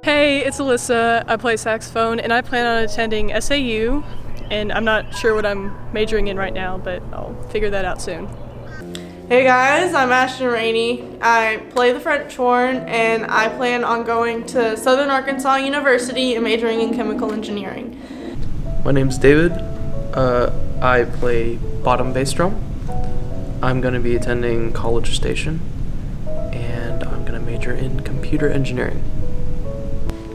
Hey, it's Alyssa. I play saxophone and I plan on attending SAU, and I'm not sure what I'm majoring in right now, but I'll figure that out soon. Hey guys, I'm Ashton Rainey. I play the French horn and I plan on going to Southern Arkansas University and majoring in chemical engineering. My name's David. I play bottom bass drum. I'm going to be attending College Station, and I'm going to major in computer engineering.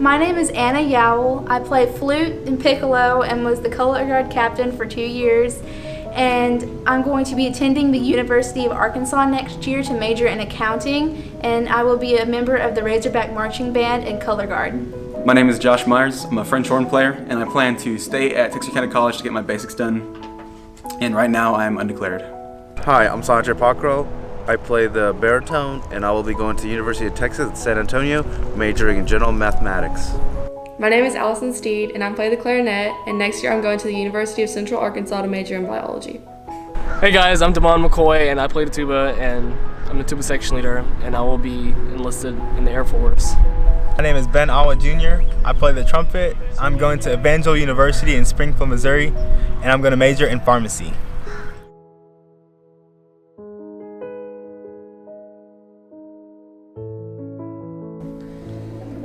My name is Anna Yowell. I play flute and piccolo and was the color guard captain for 2 years. And I'm going to be attending the University of Arkansas next year to major in accounting, and I will be a member of the Razorback Marching Band and color guard. My name is Josh Myers. I'm a French horn player, and I plan to stay at Texarkana College to get my basics done. And right now I am undeclared. Hi, I'm Sanjay Pokhrel. I play the baritone, and I will be going to the University of Texas at San Antonio, majoring in general mathematics. My name is Allison Steed, and I play the clarinet, and next year I'm going to the University of Central Arkansas to major in biology. Hey guys, I'm Damon McCoy, and I play the tuba, and I'm the tuba section leader, and I will be enlisted in the Air Force. My name is Ben Awa Jr. I play the trumpet. I'm going to Evangel University in Springfield, Missouri, and I'm going to major in pharmacy.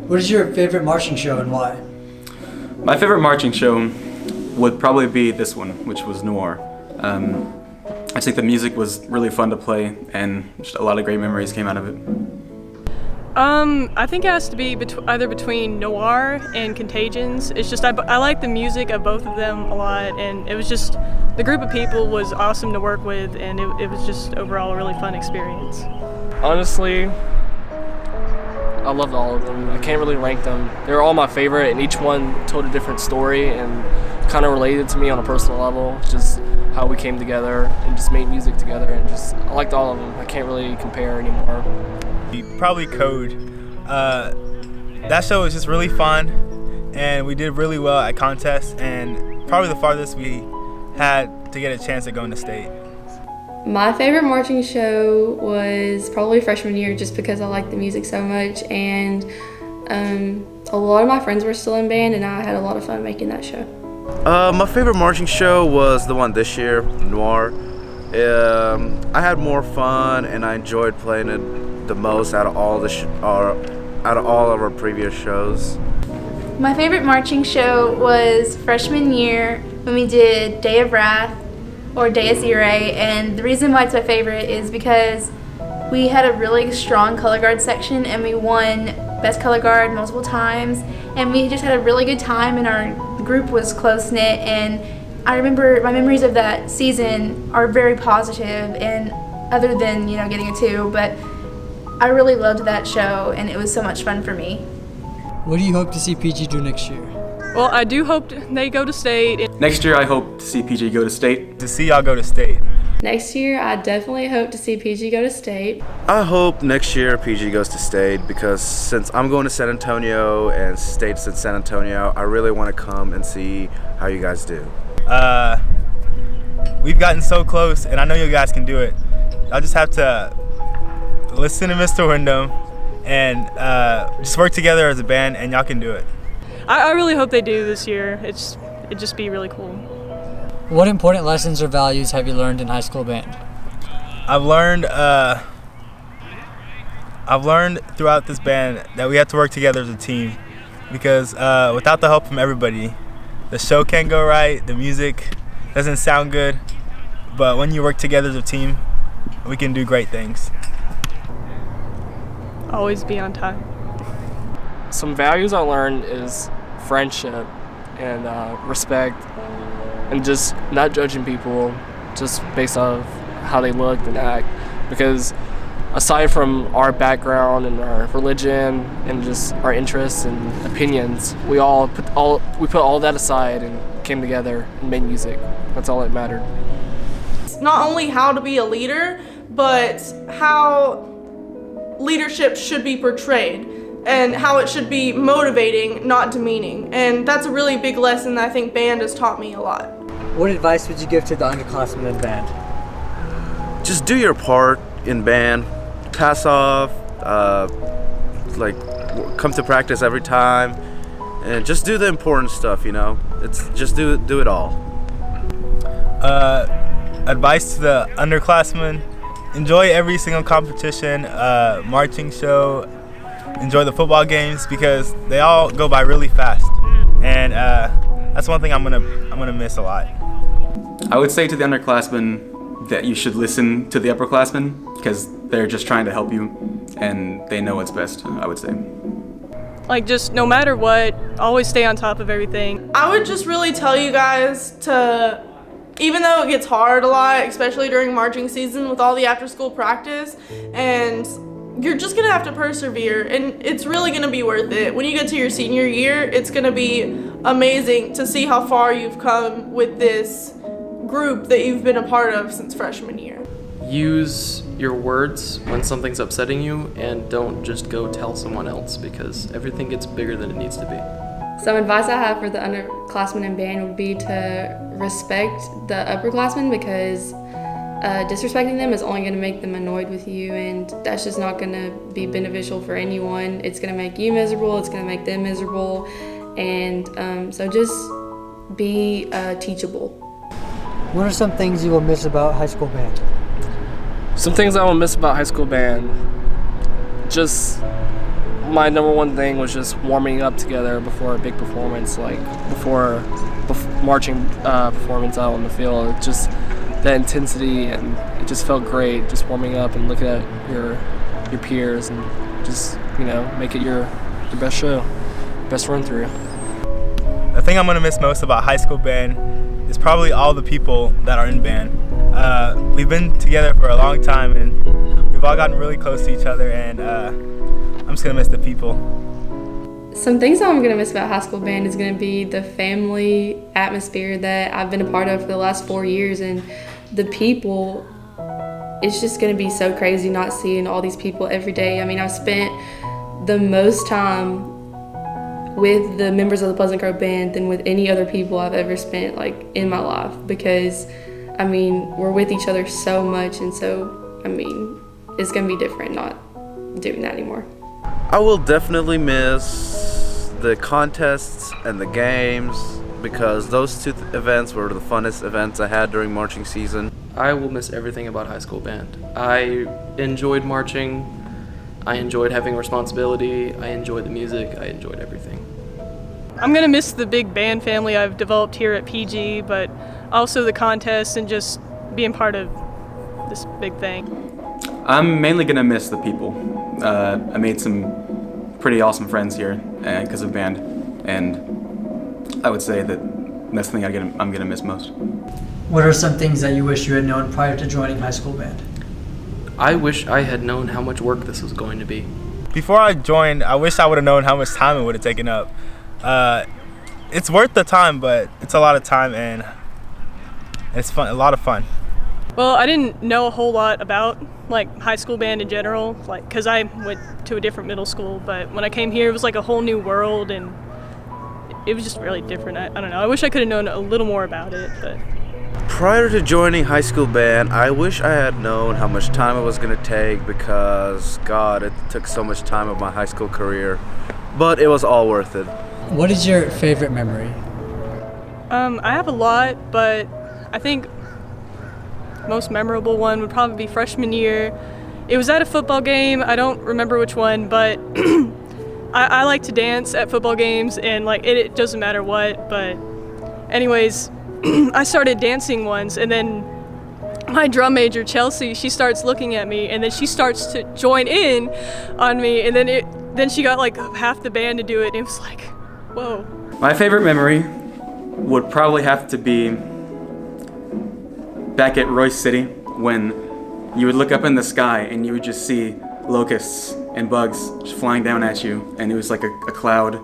What is your favorite marching show and why? My favorite marching show would probably be this one, which was Noir. I think the music was really fun to play, and just a lot of great memories came out of it. I think it has to be either between Noir and Contagions. It's just I like the music of both of them a lot, and it was just the group of people was awesome to work with, and it was just overall a really fun experience. Honestly, I loved all of them. I can't really rank them. They were all my favorite, and each one told a different story and kind of related to me on a personal level. Just how we came together and just made music together, and just I liked all of them. I can't really compare anymore. Probably Code. That show was just really fun, and we did really well at contests, and probably the farthest we had to get a chance at going to state. My favorite marching show was probably freshman year, just because I liked the music so much, and a lot of my friends were still in band, and I had a lot of fun making that show. My favorite marching show was the one this year, Noir. I had more fun, and I enjoyed playing it the most out of all of our previous shows. My favorite marching show was freshman year when we did Day of Wrath or Dies Irae, and the reason why it's my favorite is because we had a really strong color guard section, and we won Best Color Guard multiple times, and we just had a really good time, and our group was close-knit, and I remember my memories of that season are very positive, and other than, getting a 2, but I really loved that show, and it was so much fun for me. What do you hope to see PG do next year? Well, I do hope they go to state. Next year I hope to see PG go to state. To see y'all go to state. Next year, I definitely hope to see PG go to state. I hope next year PG goes to state, because since I'm going to San Antonio and state's in San Antonio, I really want to come and see how you guys do. We've gotten so close, and I know you guys can do it. I'll just have to listen to Mr. Wyndham and just work together as a band, and y'all can do it. I really hope they do this year. It'd just be really cool. What important lessons or values have you learned in high school band? I've learned throughout this band that we have to work together as a team, because without the help from everybody, the show can't go right, the music doesn't sound good, but when you work together as a team, we can do great things. Always be on time. Some values I learned is friendship and respect, and just not judging people just based off how they look and act, because aside from our background and our religion and just our interests and opinions, we put all that aside and came together and made music. That's all that mattered. It's not only how to be a leader, but how leadership should be portrayed, and how it should be motivating, not demeaning. And that's a really big lesson that I think band has taught me a lot. What advice would you give to the underclassmen in band? Just do your part in band, pass off, come to practice every time, and just do the important stuff. It's just do it all. Advice to the underclassmen: enjoy every single competition, marching show, enjoy the football games because they all go by really fast, and that's one thing I'm gonna miss a lot. I would say to the underclassmen that you should listen to the upperclassmen because they're just trying to help you and they know what's best, I would say. Like, just no matter what, always stay on top of everything. I would just really tell you guys to, even though it gets hard a lot, especially during marching season with all the after-school practice, and you're just gonna have to persevere, and it's really gonna be worth it. When you get to your senior year, it's gonna be amazing to see how far you've come with this group that you've been a part of since freshman year. Use your words when something's upsetting you, and don't just go tell someone else because everything gets bigger than it needs to be. Some advice I have for the underclassmen in band would be to respect the upperclassmen because disrespecting them is only going to make them annoyed with you, and that's just not going to be beneficial for anyone. It's going to make you miserable, it's going to make them miserable, and so just be teachable. What are some things you will miss about high school band? Some things I will miss about high school band, just my number one thing was just warming up together before a big performance, like before marching performance out on the field. Just that intensity, and it just felt great just warming up and looking at your peers and just make it your best show, best run through. The thing I'm gonna miss most about high school band is probably all the people that are in band. We've been together for a long time and we've all gotten really close to each other, and I'm just gonna miss the people. Some things that I'm gonna miss about high school band is gonna be the family atmosphere that I've been a part of for the last 4 years, and the people. It's just gonna be so crazy not seeing all these people every day. I mean, I've spent the most time with the members of the Pleasant Grove Band than with any other people I've ever spent in my life, because I mean, we're with each other so much, and so I mean, it's gonna be different not doing that anymore. I will definitely miss the contests and the games because those two events were the funnest events I had during marching season. I will miss everything about high school band. I enjoyed marching, I enjoyed having responsibility, I enjoyed the music, I enjoyed everything. I'm gonna miss the big band family I've developed here at PG, but also the contests and just being part of this big thing. I'm mainly gonna miss the people. I made some pretty awesome friends here because of band, and I would say that that's the thing I'm gonna miss most. What are some things that you wish you had known prior to joining high school band? I wish I had known how much work this was going to be. Before I joined, I wish I would have known how much time it would have taken up. It's worth the time, but it's a lot of time and it's fun, a lot of fun. Well, I didn't know a whole lot about high school band in general, because I went to a different middle school, but when I came here it was a whole new world and it was just really different. I don't know, I wish I could have known a little more about it. But prior to joining high school band, I wish I had known how much time it was going to take because, God, it took so much time of my high school career, but it was all worth it. What is your favorite memory? I have a lot, but I think most memorable one would probably be freshman year. It was at a football game. I don't remember which one, but I like to dance at football games, and it doesn't matter what. But anyways, I started dancing once, and then my drum major Chelsea, she starts looking at me, and then she starts to join in on me, and then she got half the band to do it, and it was whoa. My favorite memory would probably have to be back at Royce City when you would look up in the sky and you would just see locusts and bugs just flying down at you, and it was like a cloud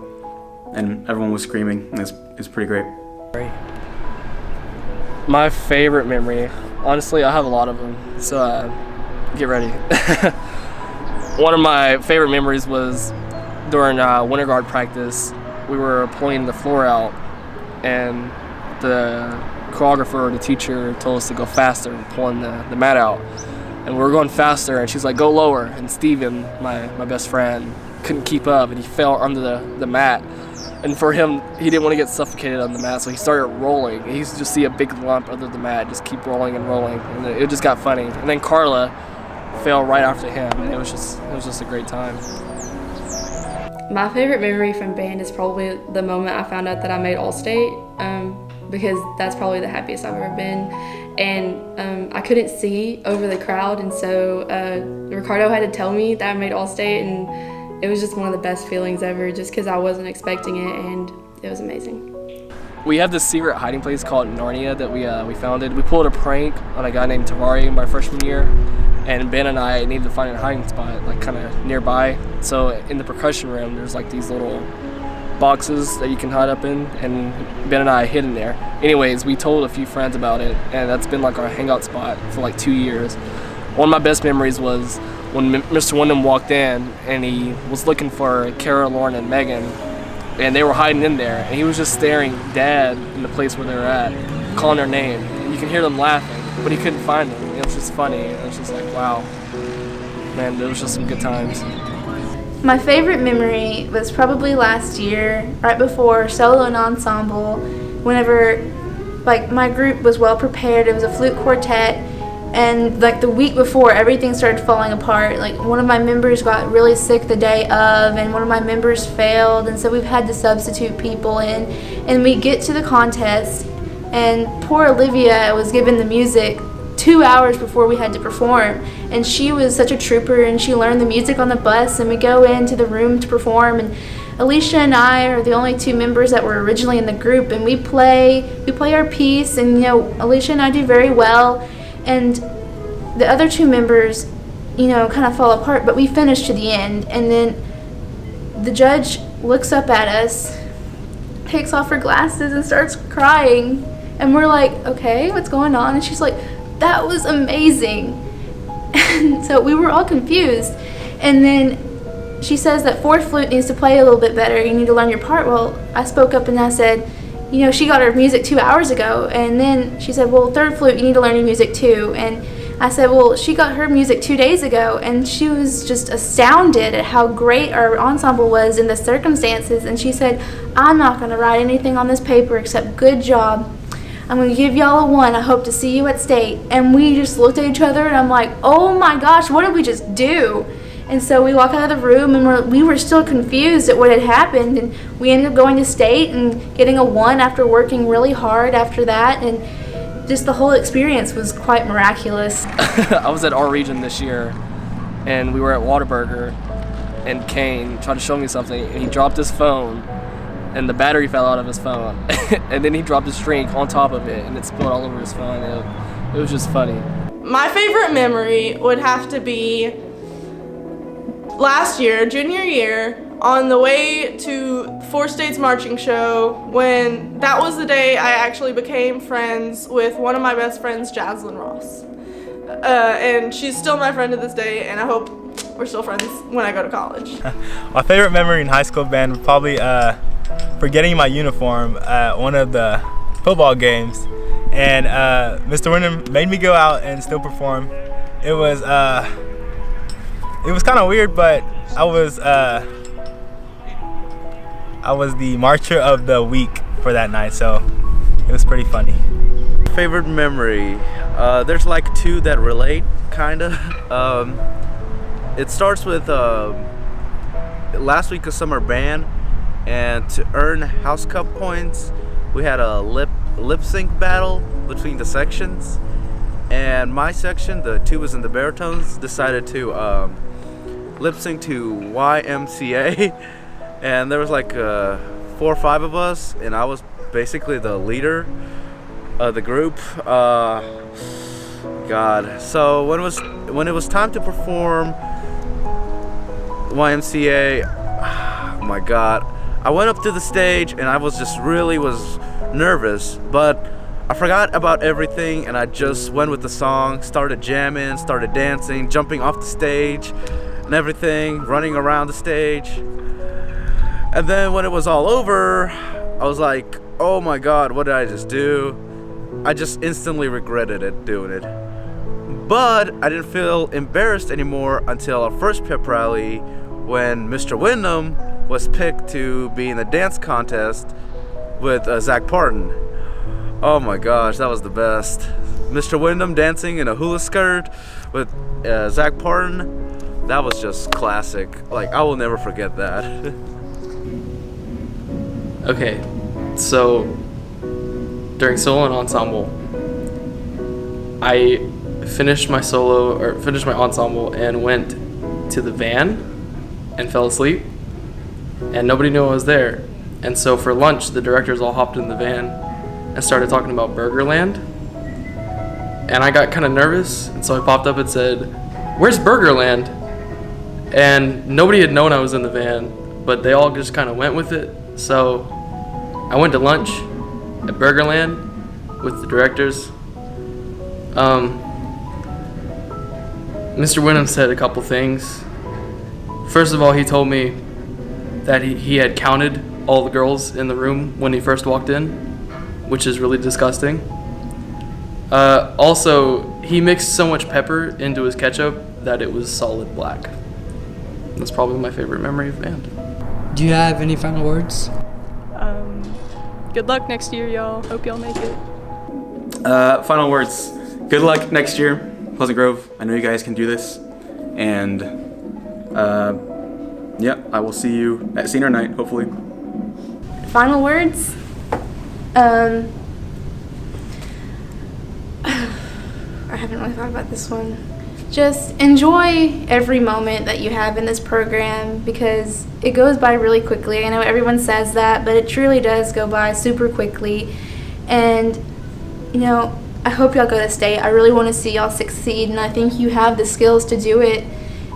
and everyone was screaming. It was pretty great. My favorite memory, honestly, I have a lot of them, so get ready. One of my favorite memories was during winter guard practice. We were pulling the floor out, and the choreographer or the teacher told us to go faster, pulling the mat out. And we were going faster, and she's like, go lower. And Steven, my best friend, couldn't keep up, and he fell under the mat. And for him, he didn't want to get suffocated on the mat, so he started rolling. And he used to just see a big lump under the mat, just keep rolling and rolling, and it just got funny. And then Carla fell right after him, and it was just a great time. My favorite memory from band is probably the moment I found out that I made All-State, because that's probably the happiest I've ever been. And I couldn't see over the crowd, and so Ricardo had to tell me that I made All-State, and it was just one of the best feelings ever, just because I wasn't expecting it, and it was amazing. We have this secret hiding place called Narnia that we founded. We pulled a prank on a guy named Tavari my freshman year, and Ben and I needed to find a hiding spot, like kind of nearby. So in the percussion room, there's like these little boxes that you can hide up in, and Ben and I hid in there. Anyways, we told a few friends about it, and that's been like our hangout spot for like 2 years. One of my best memories was when Mr. Wyndham walked in, and he was looking for Kara, Lauren, and Megan, and they were hiding in there, and he was just staring dead in the place where they were at, calling their name. And you can hear them laughing, but he couldn't find them. It was just funny. It was just like, wow. Man, it was just some good times. My favorite memory was probably last year, right before solo and ensemble, whenever like my group was well prepared. It was a flute quartet, and like the week before, everything started falling apart. Like one of my members got really sick the day of, and one of my members failed, and so we've had to substitute people in. And we get to the contest, and poor Olivia was given the music 2 hours before we had to perform, and she was such a trooper, and she learned the music on the bus, and we go into the room to perform, and Alicia and I are the only 2 members that were originally in the group, and we play our piece, and you know, Alicia and I do very well, and the other 2 members, you know, kind of fall apart, but we finish to the end. And then the judge looks up at us, takes off her glasses, and starts crying, and we're like, okay, what's going on? And she's like, that was amazing. And so we were all confused. And then she says that 4th flute needs to play a little bit better. You need to learn your part. Well, I spoke up and I said, you know, she got her music 2 hours ago. And then she said, well, 3rd flute, you need to learn your music too. And I said, well, she got her music 2 days ago. And she was just astounded at how great our ensemble was in the circumstances. And she said, I'm not going to write anything on this paper except good job. I'm going to give y'all a 1. I hope to see you at state. And we just looked at each other, and I'm like, oh my gosh, what did we just do? And so we walk out of the room, and we were still confused at what had happened. And we ended up going to state and getting a 1 after working really hard after that. And just the whole experience was quite miraculous. I was at our region this year, and we were at Whataburger, and Kane tried to show me something, and he dropped his phone, and the battery fell out of his phone. And then he dropped his drink on top of it, and it spilled all over his phone. It was just funny. My favorite memory would have to be last year, junior year, on the way to 4 State's marching show, when that was the day I actually became friends with one of my best friends, Jaslyn Ross. And she's still my friend to this day, and I hope we're still friends when I go to college. My favorite memory in high school band was probably forgetting my uniform at one of the football games, and Mr. Wyndham made me go out and still perform. It was kind of weird, but I was the marcher of the week for that night, so it was pretty funny. Favorite memory, there's like 2 that relate, kinda. It starts with last week of summer band, and to earn house cup points, we had a lip sync battle between the sections, and my section, the tubas and the baritones, decided to lip sync to YMCA, and there was like 4 or 5 of us, and I was basically the leader of the group. God. So when it was time to perform YMCA, oh my God, I went up to the stage and I was nervous, but I forgot about everything and I just went with the song, started jamming, started dancing, jumping off the stage and everything, running around the stage. And then when it was all over, I was like, oh my God, what did I just do? I just instantly regretted doing it. But I didn't feel embarrassed anymore until our first pep rally, when Mr. Wyndham was picked to be in the dance contest with Zach Parton. Oh my gosh, that was the best. Mr. Wyndham dancing in a hula skirt with Zach Parton, that was just classic. Like, I will never forget that. Okay, so during solo and ensemble, I finished my ensemble and went to the van and fell asleep, and nobody knew I was there. And so for lunch, the directors all hopped in the van and started talking about Burgerland, and I got kind of nervous, and so I popped up and said, "Where's Burgerland?" And nobody had known I was in the van, but they all just kind of went with it. So I went to lunch at Burgerland with the directors. Mr. Wyndham said a couple things. First of all, he told me that he had counted all the girls in the room when he first walked in, which is really disgusting. Also, he mixed so much pepper into his ketchup that it was solid black. That's probably my favorite memory of band. Do you have any final words? Good luck next year, y'all. Hope y'all make it. Final words. Good luck next year, Pleasant Grove. I know you guys can do this. And yeah, I will see you at senior night, hopefully. Final words? I haven't really thought about this one. Just enjoy every moment that you have in this program because it goes by really quickly. I know everyone says that, but it truly does go by super quickly. And, you know, I hope y'all go to state. I really want to see y'all succeed, and I think you have the skills to do it.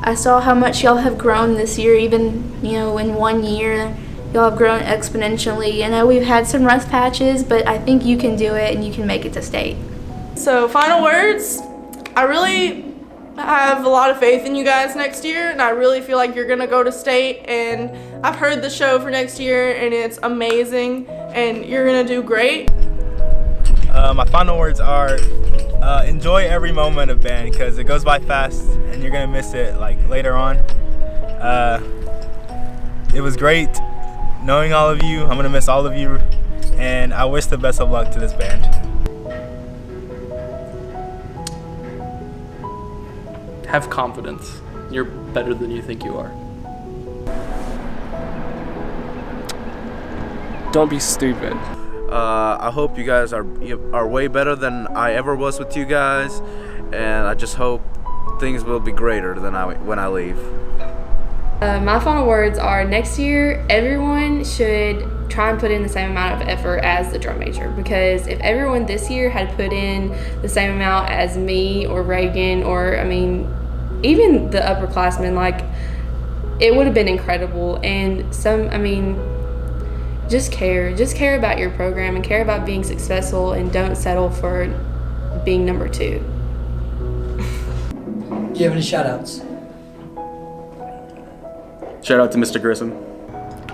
I saw how much y'all have grown this year, even, you know, in 1 year. Y'all have grown exponentially. I know we've had some rough patches, but I think you can do it and you can make it to state. So, final words. I really have a lot of faith in you guys next year, and I really feel like you're gonna go to state. And I've heard the show for next year, and it's amazing, and you're gonna do great. My final words are enjoy every moment of band because it goes by fast and you're gonna miss it like later on. It was great knowing all of you. I'm gonna miss all of you, and I wish the best of luck to this band. Have confidence. You're better than you think you are. Don't be stupid. I hope you guys are way better than I ever was with you guys, and I just hope things will be greater than when I leave. My final words are next year, everyone should try and put in the same amount of effort as the drum major, because if everyone this year had put in the same amount as me or Reagan or, I mean, even the upperclassmen, like, it would have been incredible. And just care about your program and care about being successful, and don't settle for being number 2. Do you have any shout outs? Shout out to Mr. Grissom.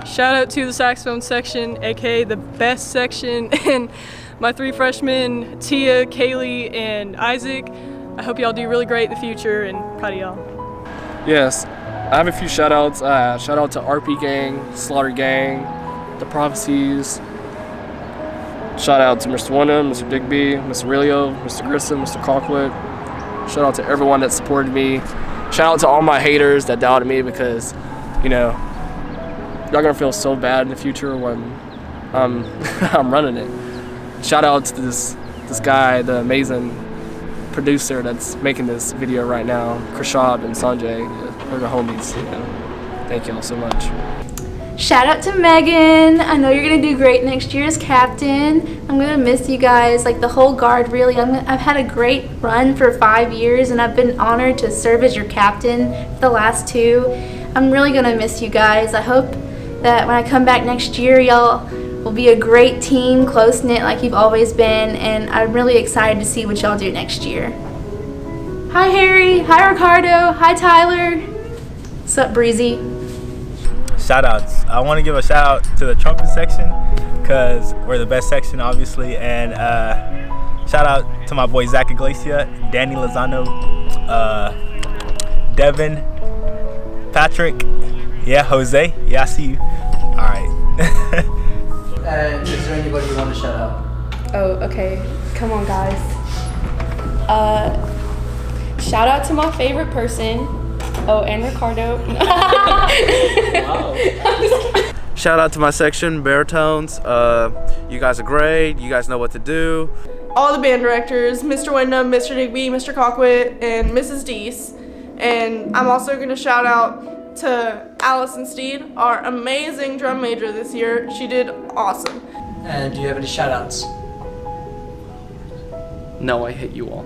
Shout out to the saxophone section, aka the best section, and my 3 freshmen, Tia, Kaylee, and Isaac. I hope y'all do really great in the future, and proud of y'all. Yes, I have a few shout outs. Shout out to RP Gang, Slaughter Gang, The Prophecies. Shout out to Mr. Wyndham, Mr. Digby, Mr. Aurelio, Mr. Grissom, Mr. Colquitt. Shout out to everyone that supported me. Shout out to all my haters that doubted me, because, you know, y'all gonna feel so bad in the future when I'm running it. Shout out to this guy, the amazing producer that's making this video right now, Krishab and Sanjay. They're the homies. You know. Thank y'all so much. Shout out to Megan. I know you're gonna do great next year as captain. I'm gonna miss you guys, like the whole guard, really. I've had a great run for 5 years, and I've been honored to serve as your captain for the last 2. I'm really gonna miss you guys. I hope that when I come back next year, y'all will be a great team, close-knit like you've always been, and I'm really excited to see what y'all do next year. Hi Harry, hi Ricardo, hi Tyler. What's up, Breezy? Shout outs. I want to give a shout out to the trumpet section because we're the best section, obviously, and shout out to my boy Zach Iglesia, Danny Lozano, Devin, Patrick, Yeah, Jose. Yeah, I see you. All right. And is there anybody you want to shout out? Oh, okay. Come on, guys. Shout out to my favorite person. Oh, and Ricardo. Shout out to my section, baritones. You guys are great. You guys know what to do. All the band directors, Mr. Wyndham, Mr. Digby, Mr. Cockwood, and Mrs. Deese. And I'm also going to shout out to Allison Steed, our amazing drum major this year. She did awesome. And do you have any shout outs? No, I hate you all.